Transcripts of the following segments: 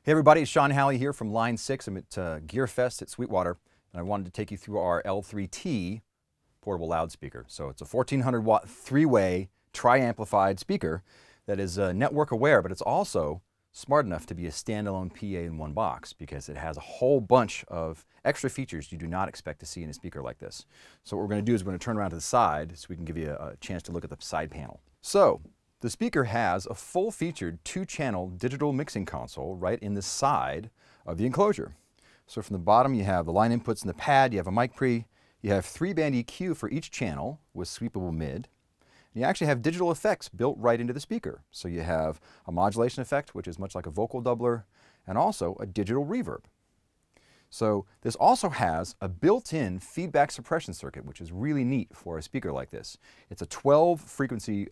Hey everybody, it's Sean Halley here from Line 6. I'm at GearFest at Sweetwater, and I wanted to take you through our L3t portable loudspeaker. So it's a 1400 watt three-way tri-amplified speaker that is network aware, but it's also smart enough to be a standalone PA in one box because it has a whole bunch of extra features you do not expect to see in a speaker like this. So what we're going to do is we're going to turn around to the side so we can give you a chance to look at the side panel. So the speaker has a full-featured 2-channel digital mixing console right in the side of the enclosure. So from the bottom you have the line inputs in the pad, you have a mic pre, you have 3-band EQ for each channel with sweepable mid. And you actually have digital effects built right into the speaker. So you have a modulation effect, which is much like a vocal doubler, and also a digital reverb. So this also has a built-in feedback suppression circuit, which is really neat for a speaker like this. It's a 12 frequency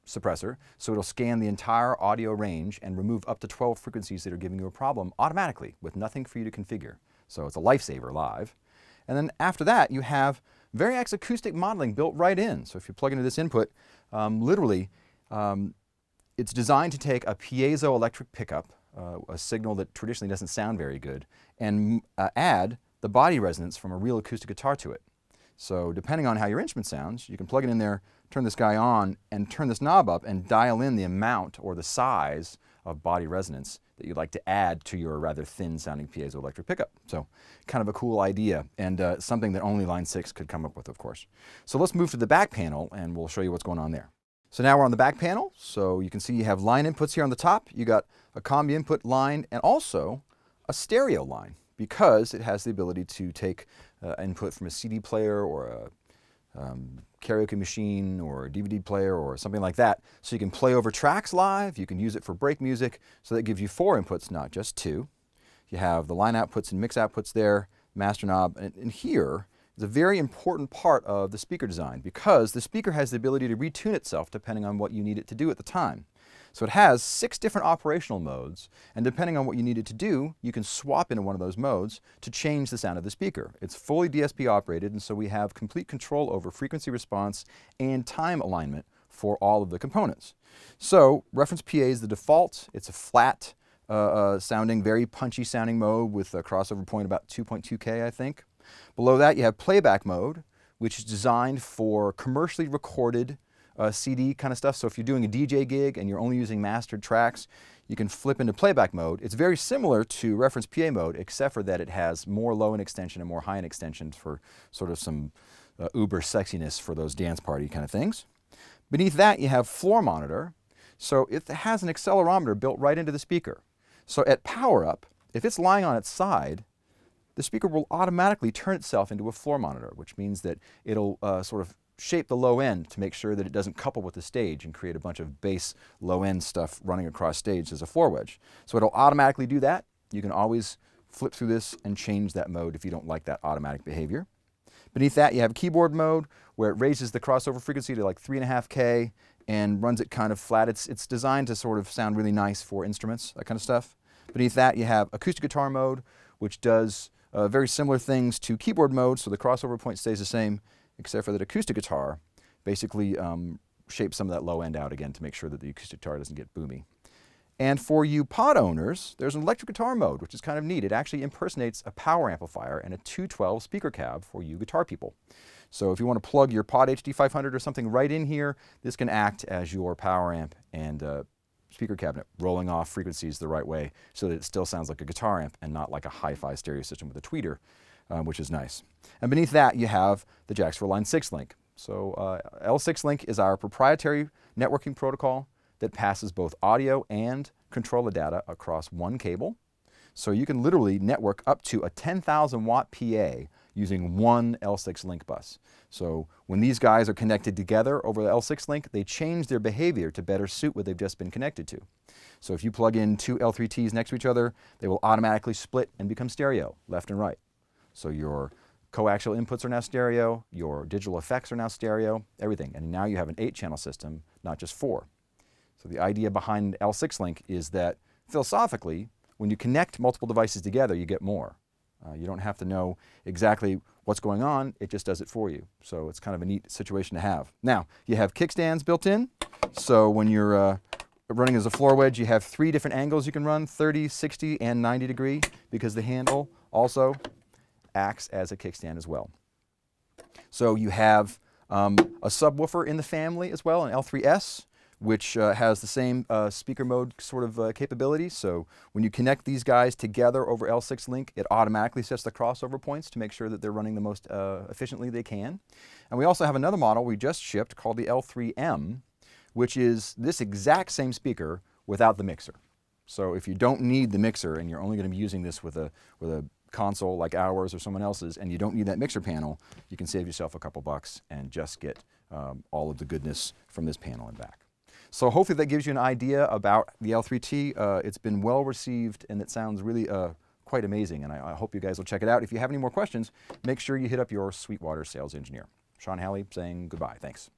suppressor, so it'll scan the entire audio range and remove up to 12 frequencies that are giving you a problem automatically with nothing for you to configure. So it's a lifesaver live. And then after that, you have Variax acoustic modeling built right in. So if you plug into this input, it's designed to take a piezoelectric pickup, a signal that traditionally doesn't sound very good, and add the body resonance from a real acoustic guitar to it. So depending on how your instrument sounds, you can plug it in there, turn this guy on, and turn this knob up and dial in the amount or the size of body resonance that you'd like to add to your rather thin sounding piezoelectric pickup. So kind of a cool idea, and something that only Line 6 could come up with, of course. So let's move to the back panel and we'll show you what's going on there. So now we're on the back panel. So you can see you have line inputs here on the top. You got a combi input line and also a stereo line because it has the ability to take input from a CD player or a karaoke machine or a DVD player or something like that. So you can play over tracks live, you can use it for break music, so that gives you 4 inputs, not just 2. You have the line outputs and mix outputs there, master knob, and here is a very important part of the speaker design because the speaker has the ability to retune itself depending on what you need it to do at the time. So it has 6 different operational modes, and depending on what you need it to do, you can swap into one of those modes to change the sound of the speaker. It's fully DSP operated, and so we have complete control over frequency response and time alignment for all of the components. So reference PA is the default. It's a flat sounding, very punchy sounding mode with a crossover point about 2.2K, I think. Below that you have playback mode, which is designed for commercially recorded CD kind of stuff. So if you're doing a DJ gig and you're only using mastered tracks, you can flip into playback mode. It's very similar to reference PA mode, except for that it has more low end extension and more high end extension for sort of some uber sexiness for those dance party kind of things. Beneath that you have floor monitor. So it has an accelerometer built right into the speaker. So at power up, if it's lying on its side, the speaker will automatically turn itself into a floor monitor, which means that it'll sort of shape the low end to make sure that it doesn't couple with the stage and create a bunch of bass low end stuff running across stage as a floor wedge. So it'll automatically do that. You can always flip through this and change that mode if you don't like that automatic behavior. Beneath that you have keyboard mode where it raises the crossover frequency to like 3.5K and runs it kind of flat. It's designed to sort of sound really nice for instruments, that kind of stuff. Beneath that you have acoustic guitar mode, which does very similar things to keyboard mode, so the crossover point stays the same, except for that acoustic guitar basically shapes some of that low end out again to make sure that the acoustic guitar doesn't get boomy. And for you pod owners, there's an electric guitar mode, which is kind of neat. It actually impersonates a power amplifier and a 212 speaker cab for you guitar people. So if you want to plug your Pod HD 500 or something right in here, this can act as your power amp and speaker cabinet, rolling off frequencies the right way so that it still sounds like a guitar amp and not like a hi-fi stereo system with a tweeter, which is nice. And beneath that you have the jacks for Line 6 link. So L6 link is our proprietary networking protocol that passes both audio and controller data across one cable. So you can literally network up to a 10,000 watt PA using one L6 link bus. So when these guys are connected together over the L6 link, they change their behavior to better suit what they've just been connected to. So if you plug in 2 L3Ts next to each other, they will automatically split and become stereo, left and right. So your coaxial inputs are now stereo, your digital effects are now stereo, everything. And now you have an 8-channel system, not just 4. So the idea behind L6 link is that philosophically, when you connect multiple devices together, you get more. You don't have to know exactly what's going on, it just does it for you. So it's kind of a neat situation to have. Now, you have kickstands built in, so when you're running as a floor wedge, you have 3 different angles you can run, 30, 60, and 90 degree, because the handle also acts as a kickstand as well. So you have a subwoofer in the family as well, an L3S, which has the same speaker mode sort of capability. So when you connect these guys together over L6 link, it automatically sets the crossover points to make sure that they're running the most efficiently they can. And we also have another model we just shipped called the L3M, which is this exact same speaker without the mixer. So if you don't need the mixer and you're only going to be using this with a console like ours or someone else's, and you don't need that mixer panel, you can save yourself a couple bucks and just get all of the goodness from this panel and back. So hopefully that gives you an idea about the L3t. It's been well received and it sounds really quite amazing, and I hope you guys will check it out. If you have any more questions, make sure you hit up your Sweetwater sales engineer. Sean Halley saying goodbye. Thanks.